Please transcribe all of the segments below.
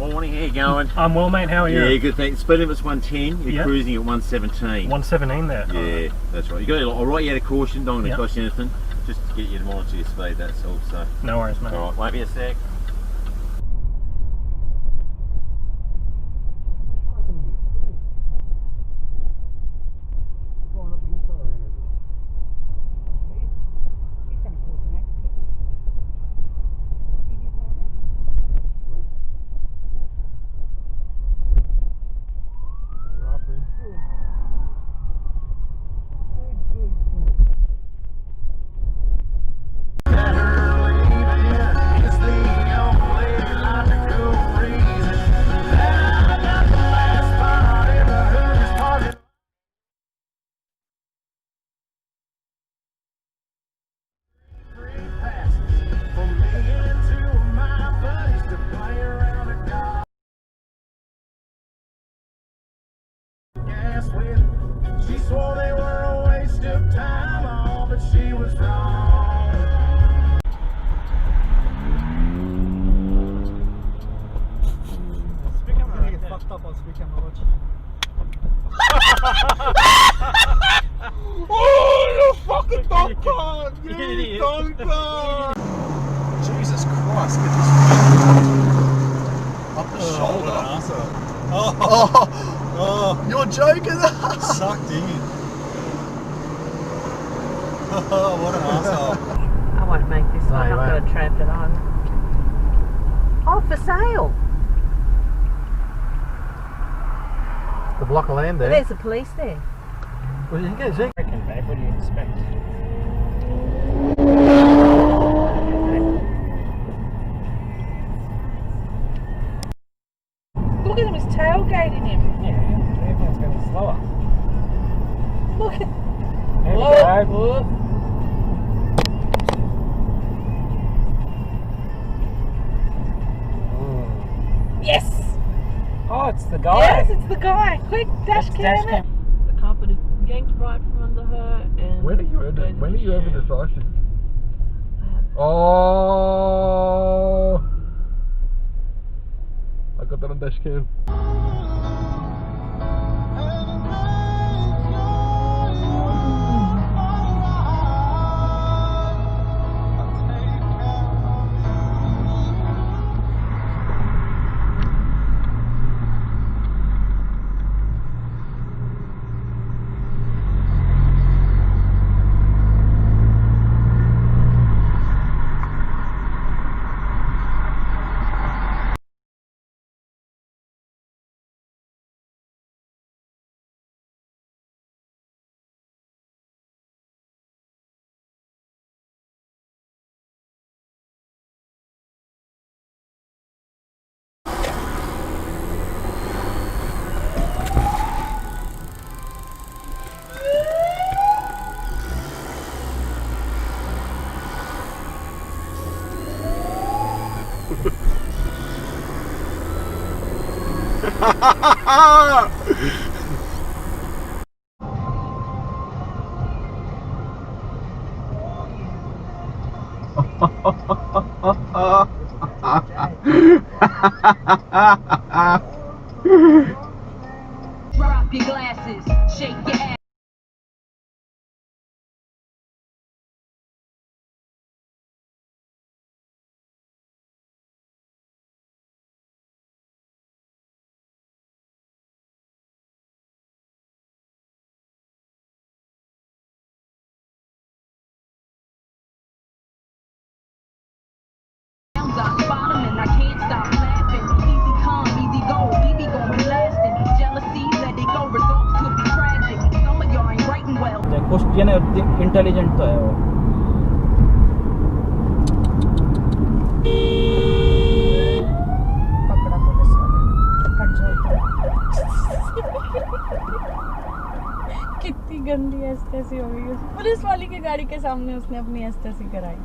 Morning, how you going? I'm well, mate. How are you? Yeah, good, thanks. Speed limit's 110. You're Yep. cruising at 117. 117 there. Yeah, that's right. You got. I'll write you out a caution. Don't want to Yep. cost you anything. Just to get you to monitor your speed. That's all. So. No worries, mate. All right. Won't be a sec. She swore they were a waste of time, all, but she was wrong. Gonna get fucked up on speed camera watching. Oh, you fucking donker! You donker! Jesus Christ, get this up the shoulder. Oh, you're joking? Sucked in. Oh, what an asshole. I won't make this one. I'm not going to tramp it on. Oh, for sale. The block of land there. There's the police there. What do you think? Babe, what do you expect? Look at him, he's tailgating him. Yeah, everyone's going slower. Look at There we Whoa, go. whoa. Yes! Oh, it's the guy. Yes, it's the guy. Quick, dash It's cam it. The carpet is yanked right from under her and... When are you over decisive? Oh! I got that on dash cam. Drop your glasses, shake your ass. I spot 'em and I can't stop laughing. Easy come, easy go, easy gon' be lasting. Jealousy, let it go, results could be tragic. Some of y'all ain't writing well. Question है, intelligent तो है वो. पकड़ा police वाले. हट जाओ. कितनी गंदी एस्तेसी हो गई. पुलिस वाली की गाड़ी के सामने उसने अपनी एस्तेसी कराई.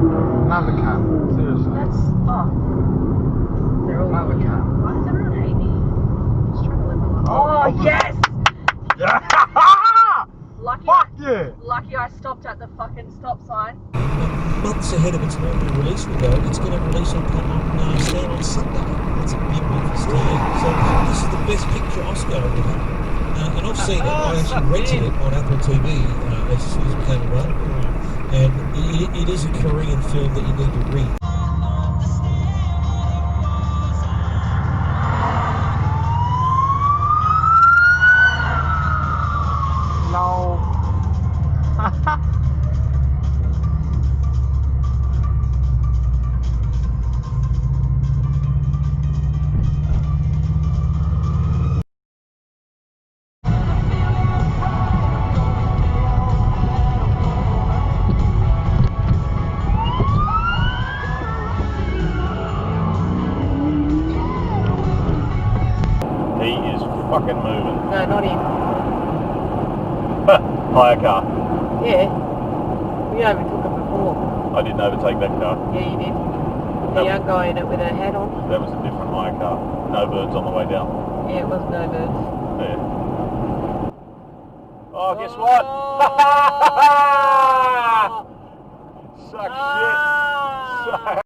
Another cat. Seriously. That's they're all Another cat. Why does everyone hate me? I'm just trying to live my life. Oh yes! Lucky Fuck yeah! Lucky I stopped at the fucking stop sign. Months ahead of its normal release window, it's going to release on Standard Sunday. That's a big one for Stan. So this is the Best Picture Oscar winner. And I've seen it. I actually rented it on Apple TV as soon as it came available. And it is a Korean film that you need to read. No. He is fucking moving. No, not him. Hire car. Yeah. We overtook it before. I didn't overtake that car. Yeah, you did. The young guy in it with a hat on. That was a different hire car. No birds on the way down. Yeah, it was no birds. Yeah. Oh, guess what? Suck shit. Suck.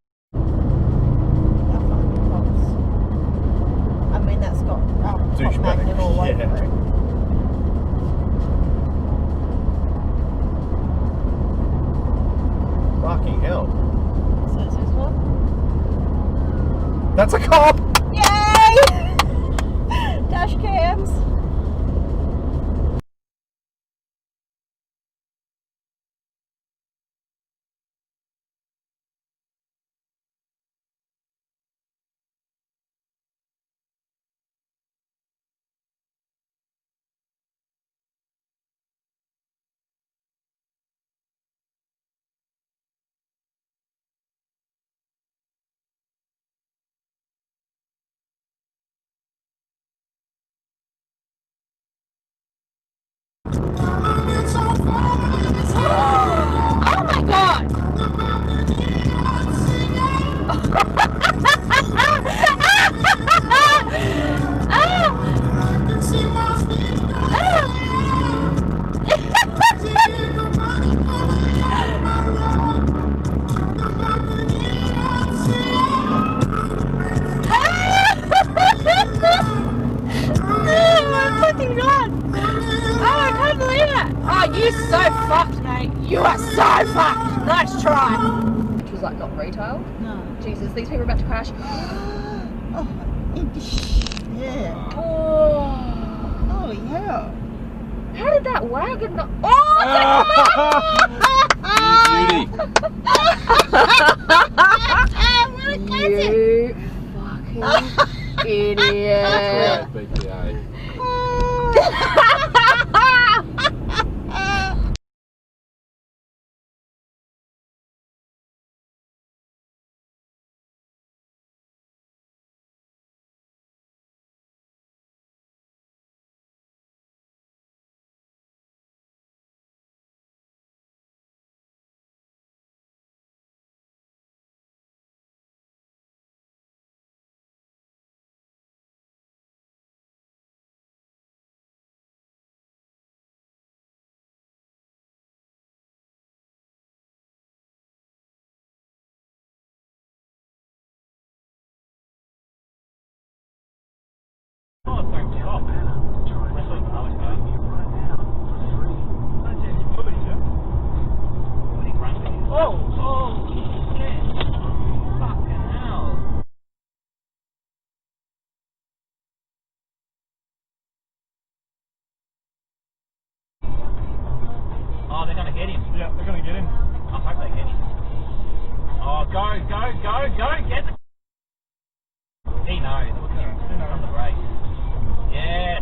I mean, that's got Douchebag. magnet all over Yeah. it. Fucking hell. So is this one? That's a cop! Yay! Dash cams. Oh my god! You're so fucked, mate. You are so fucked. Nice try. Which was like not retail. No. Jesus, these people are about to crash. Oh, yeah. Oh. Oh, yeah. How did that wagon not? Oh! Beauty. You fucking idiot. BPA. Oh, they're going to get him. Yeah, they're going to get him. I hope they get him. Oh, go, get the... He knows. Look at him. On the brake. Yeah.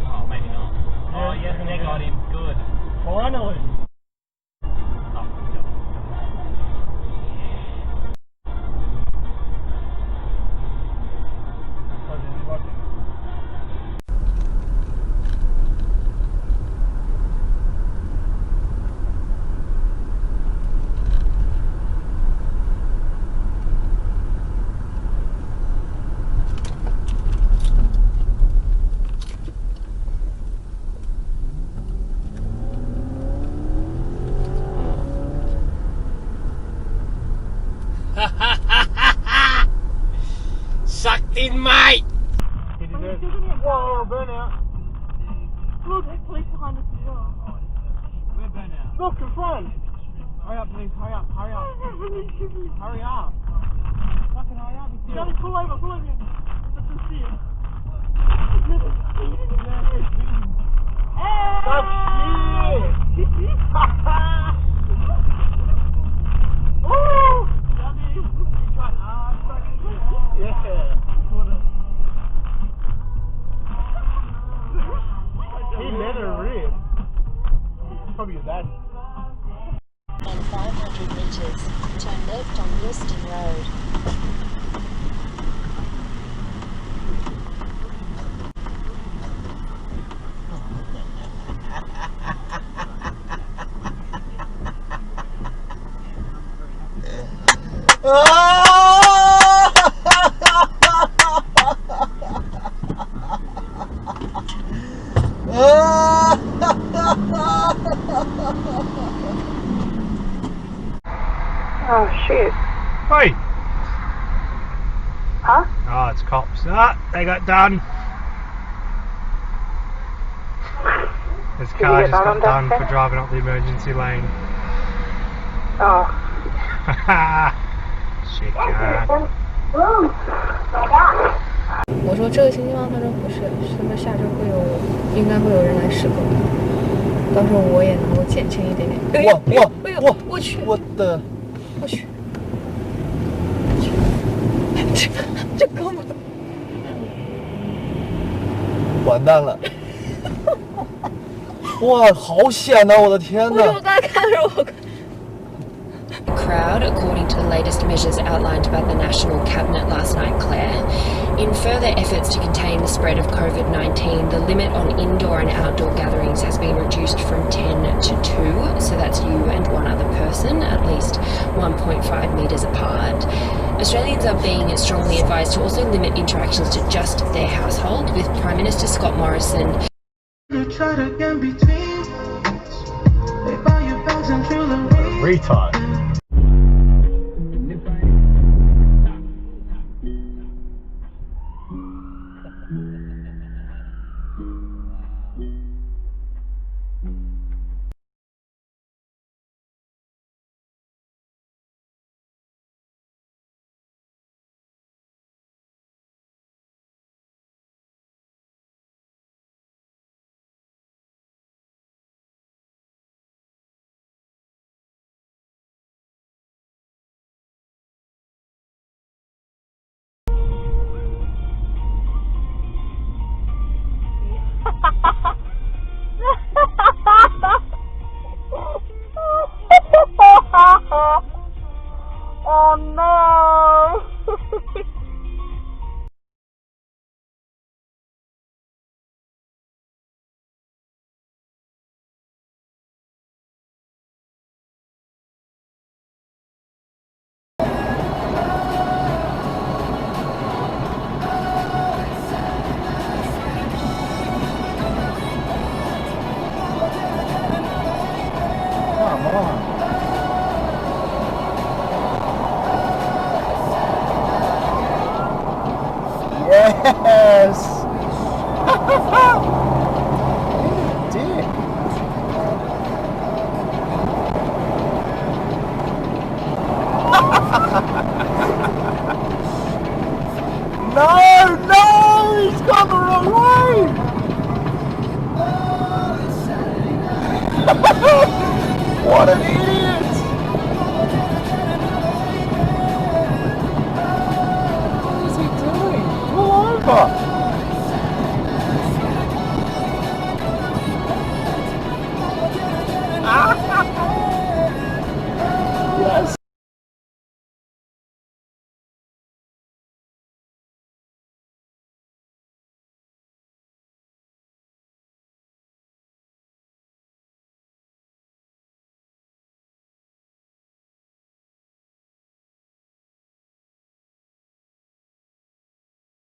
Oh, maybe not. Oh, yes, they got him. Good. Finally. Oh, good job. Sucked in, mate. Whoa, burnout. Look, there's police behind us as well. We're burnt out. Look in front. Hurry up, please. Hurry up. Hurry up. Hurry up. Fucking hurry up. Gotta pull over, pull over. Let's just see it. That's shit. Oh! Yeah. He let her rip. Probably his dad. In 500 meters, turn left on Western Road. Oh shit. Hey. Huh? Oh, it's cops. Ah, they got done. This car get just done got on done that for driving up the emergency lane. Oh. Shit car. 我说这个星期吗？他说不是，是他下周会有，应该会有人来施工的，到时候我也能够减轻一点点。哎呦，我去，我的，我去，这哥们儿，完蛋了！哇，好险呐！我的天我说呐！我刚才看的时候，我。 Crowd, according to the latest measures outlined by the National Cabinet last night, Claire. In further efforts to contain the spread of COVID-19, the limit on indoor and outdoor gatherings has been reduced from 10 to 2, so that's you and one other person, at least 1.5 metres apart. Australians are being strongly advised to also limit interactions to just their household, with Prime Minister Scott Morrison. Retard. Oh no! Come on. Yes! Dick. No, no! He's gone the wrong way! What an idiot! What is he doing? Pull over! Yes!